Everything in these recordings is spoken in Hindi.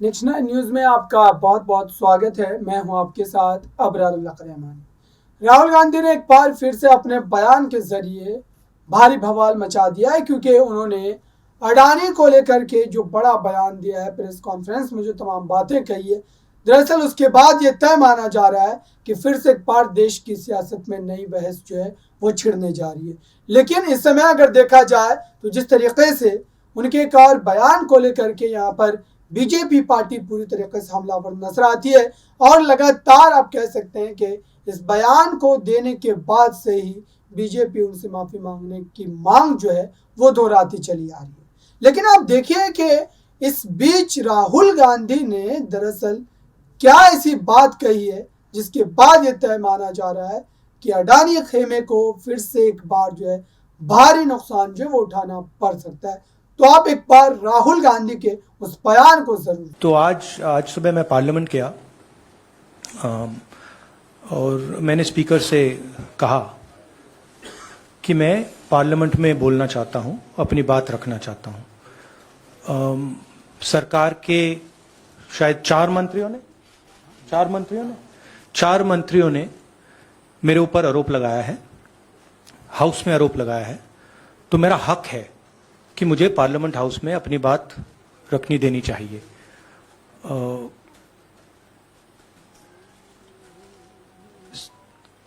नेशनल न्यूज में आपका बहुत बहुत स्वागत है। मैं हूं आपके साथ अबरारुल रहमान। राहुल गांधी ने एक बार फिर से अपने बयान के जरिए भारी बवाल मचा दिया है, क्योंकि उन्होंने अडानी को लेकर के जो बड़ा बयान दिया है, प्रेस कॉन्फ्रेंस में जो तमाम बातें कही है, दरअसल उसके बाद ये तय माना जा रहा है कि फिर से एक बार देश की सियासत में नई बहस जो है वो छिड़ने जा रही है। लेकिन इस समय अगर देखा जाए तो जिस तरीके से उनके एक और बयान को लेकर के यहाँ पर बीजेपी पार्टी पूरी तरीके से हमलावर नजर आती है, और लगातार आप कह सकते हैं कि इस बयान को देने के बाद से ही बीजेपी उनसे माफी मांगने की मांग जो है वो दोहराती चली आ रही है। लेकिन आप देखिए कि इस बीच राहुल गांधी ने दरअसल क्या ऐसी बात कही है जिसके बाद ये तय माना जा रहा है कि अडानी खेमे को फिर से एक बार जो है भारी नुकसान जो है वो उठाना पड़ सकता है। तो आप एक बार राहुल गांधी के उस बयान को जरूर। तो आज सुबह मैं पार्लियामेंट गया और मैंने स्पीकर से कहा कि मैं पार्लियामेंट में बोलना चाहता हूं, अपनी बात रखना चाहता हूं। सरकार के शायद चार मंत्रियों ने मेरे ऊपर आरोप लगाया है, हाउस में आरोप लगाया है। तो मेरा हक है कि मुझे पार्लियामेंट हाउस में अपनी बात रखनी देनी चाहिए।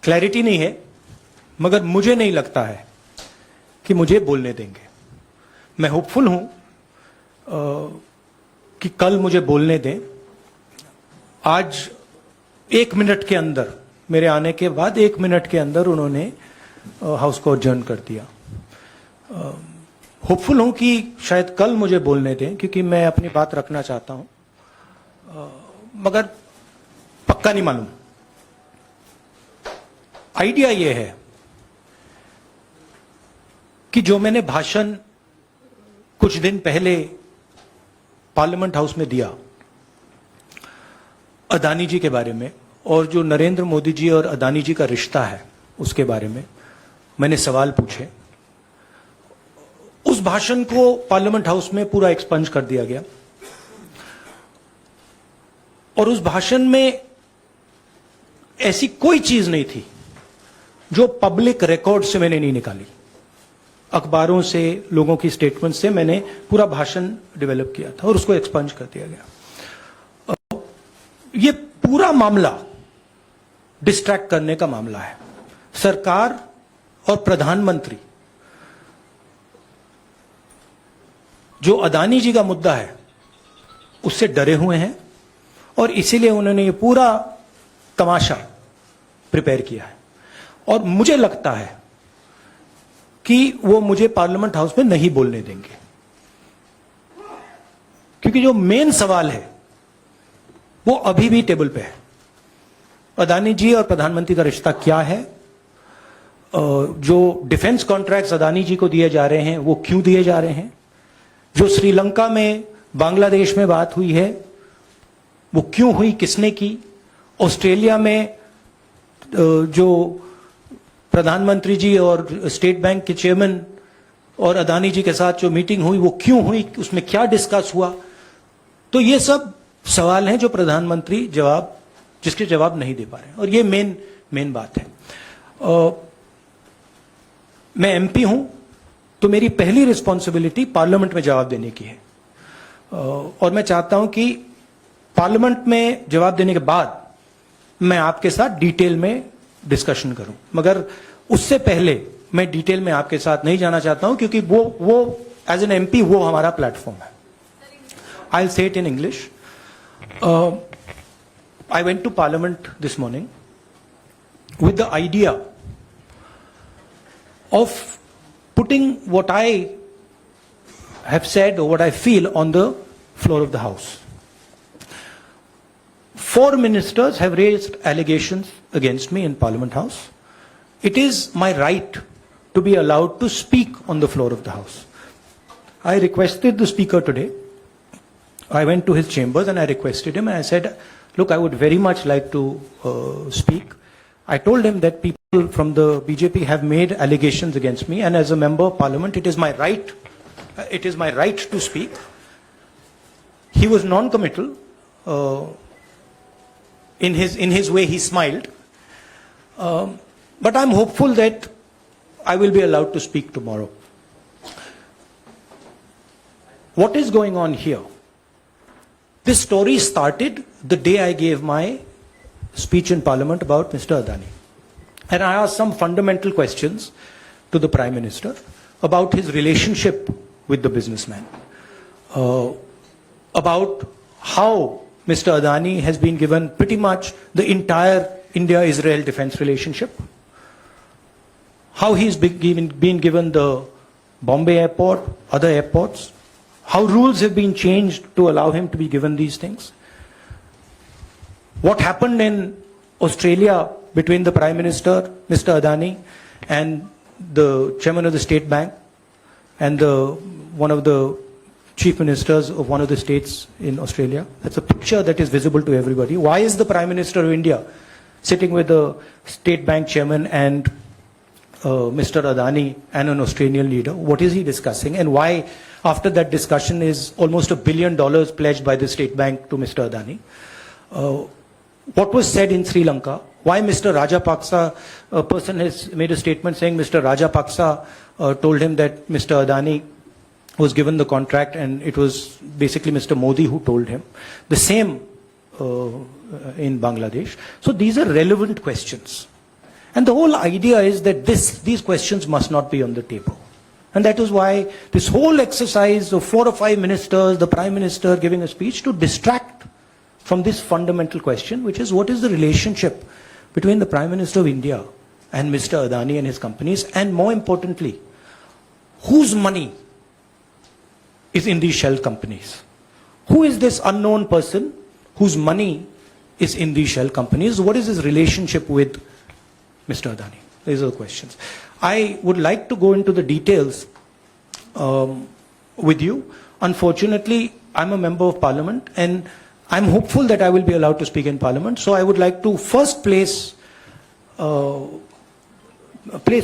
क्लैरिटी नहीं है, मगर मुझे नहीं लगता है कि मुझे बोलने देंगे। मैं होपफुल हूं कि कल मुझे बोलने दें। आज 1 मिनट के अंदर, मेरे आने के बाद 1 मिनट के अंदर उन्होंने हाउस को अडजर्न कर दिया। होपफुल हूं कि शायद कल मुझे बोलने दें, क्योंकि मैं अपनी बात रखना चाहता हूं, मगर पक्का नहीं मालूम। आइडिया यह है कि जो मैंने भाषण कुछ दिन पहले पार्लियामेंट हाउस में दिया अदानी जी के बारे में, और जो नरेंद्र मोदी जी और अदानी जी का रिश्ता है उसके बारे में मैंने सवाल पूछे। उस भाषण को पार्लियामेंट हाउस में पूरा एक्सपंज कर दिया गया, और उस भाषण में ऐसी कोई चीज नहीं थी जो पब्लिक रिकॉर्ड से मैंने नहीं निकाली। अखबारों से, लोगों की स्टेटमेंट से मैंने पूरा भाषण डेवलप किया था और उसको एक्सपंज कर दिया गया। ये पूरा मामला डिस्ट्रैक्ट करने का मामला है। सरकार और प्रधानमंत्री जो अदानी जी का मुद्दा है उससे डरे हुए हैं, और इसीलिए उन्होंने ये पूरा तमाशा प्रिपेयर किया है। और मुझे लगता है कि वो मुझे पार्लियामेंट हाउस में नहीं बोलने देंगे, क्योंकि जो मेन सवाल है वो अभी भी टेबल पे है। अदानी जी और प्रधानमंत्री का रिश्ता क्या है? जो डिफेंस कॉन्ट्रैक्ट्स अदानी जी को दिए जा रहे हैं वो क्यों दिए जा रहे हैं? जो श्रीलंका में, बांग्लादेश में बात हुई है वो क्यों हुई, किसने की? ऑस्ट्रेलिया में जो प्रधानमंत्री जी और स्टेट बैंक के चेयरमैन और अदानी जी के साथ जो मीटिंग हुई वो क्यों हुई, उसमें क्या डिस्कस हुआ? तो ये सब सवाल हैं जो प्रधानमंत्री जिसके जवाब नहीं दे पा रहे हैं, और ये मेन बात है। मैं एमपी हूं, तो मेरी पहली रिस्पॉन्सिबिलिटी पार्लियामेंट में जवाब देने की है, और मैं चाहता हूं कि पार्लियामेंट में जवाब देने के बाद मैं आपके साथ डिटेल में डिस्कशन करूं। मगर उससे पहले मैं डिटेल में आपके साथ नहीं जाना चाहता हूं, क्योंकि वो एज एन एमपी वो हमारा प्लेटफॉर्म है। I will say it in English. I went to Parliament this morning with the idea of putting what I have said or what I feel on the floor of the House. 4 ministers have raised allegations against me in Parliament House. It is my right to be allowed to speak on the floor of the House. I requested the Speaker today. I went to his chambers and I requested him, and I said, look, I would very much like to speak. I told him that people from the BJP have made allegations against me, and as a member of parliament, it is my right to speak. He was non-committal. in his way he smiled. But I'm hopeful that I will be allowed to speak tomorrow. What is going on here? This story started the day I gave my speech in Parliament about Mr. Adani. And I asked some fundamental questions to the Prime Minister about his relationship with the businessman, about how Mr. Adani has been given pretty much the entire India-Israel defense relationship, how he's been given the Bombay airport, other airports, how rules have been changed to allow him to be given these things, what happened in Australia between the Prime Minister, Mr. Adani, and the Chairman of the State Bank, and one of the Chief Ministers of one of the states in Australia. That's a picture that is visible to everybody. Why is the Prime Minister of India sitting with the State Bank Chairman and Mr. Adani and an Australian leader? What is he discussing? And why, after that discussion, is almost $1 billion pledged by the State Bank to Mr. Adani? What was said in Sri Lanka? Why Mr. Rajapaksa, a person has made a statement saying Mr. Rajapaksa told him that Mr. Adani was given the contract and it was basically Mr. Modi who told him. The same in Bangladesh. So these are relevant questions. And the whole idea is that these questions must not be on the table. And that is why this whole exercise of 4 or 5 ministers, the Prime Minister giving a speech, to distract from this fundamental question, which is what is the relationship between the Prime Minister of India and Mr. Adani and his companies, and more importantly, whose money is in these shell companies? Who is this unknown person whose money is in these shell companies? What is his relationship with Mr. Adani? These are the questions. I would like to go into the details with you. Unfortunately, I'm a member of Parliament and I'm hopeful that I will be allowed to speak in Parliament. So I would like to first place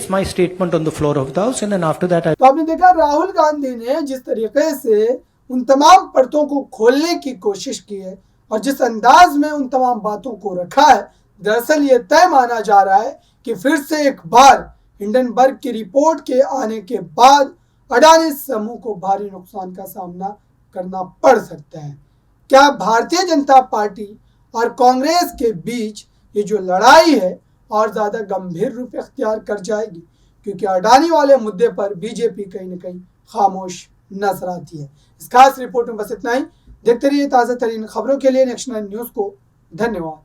my statement on the floor of the House, and then after that तो आपने देखा राहुल गांधी ने जिस तरीके से उन तमाम परतों को खोलने की कोशिश की है और जिस अंदाज में उन तमाम बातों को रखा है, दरअसल ये तय माना जा रहा है कि फिर से एक बार हिंडनबर्ग की रिपोर्ट के आने के बाद अडानी समूह को भारी नुकसान का सामना करना पड़ सकता है। क्या भारतीय जनता पार्टी और कांग्रेस के बीच ये जो लड़ाई है और ज़्यादा गंभीर रूप इख्तियार कर जाएगी? क्योंकि अडानी वाले मुद्दे पर बीजेपी कहीं न कहीं खामोश नजर आती है। इस खास रिपोर्ट में बस इतना ही। देखते रहिए ताज़ा तरीन खबरों के लिए नेक्स्ट 9 न्यूज़ को। धन्यवाद।